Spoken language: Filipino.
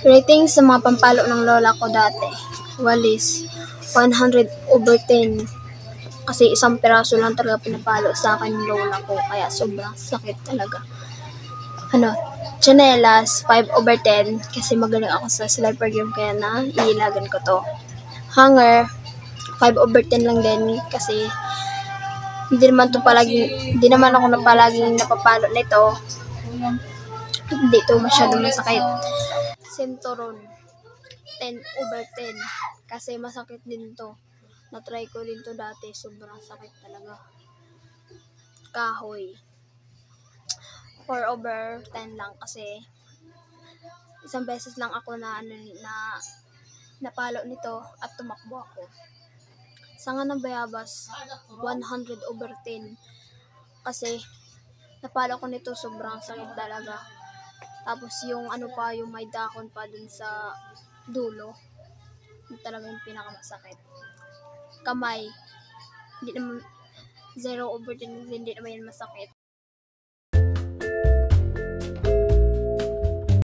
Rating sa mga pampalo ng lola ko dati, walis, 100/10. Kasi isang piraso lang talaga pinapalo sa akin ng lola ko, kaya sobrang sakit talaga. Chanelas, 5/10, kasi magaling ako sa sniper game, kaya iilagan ko to. Hanger, 5/10 lang din, kasi hindi naman ako palaging napapalo nito. Hindi to masyadong masakit. Sinturon, 10/10, kasi masakit din to. Na-try ko din to dati, sobrang sakit talaga. Kahoy, 4/10 lang, kasi isang beses lang ako napalo nito at tumakbo ako. Sanga ng bayabas, 100/10, kasi napalo ko nito, sobrang sakit talaga. Tapos yung yung may dahon pa dun sa dulo, yung talagang pinakamasakit. Kamay, hindi naman 0/10, hindi naman yan masakit.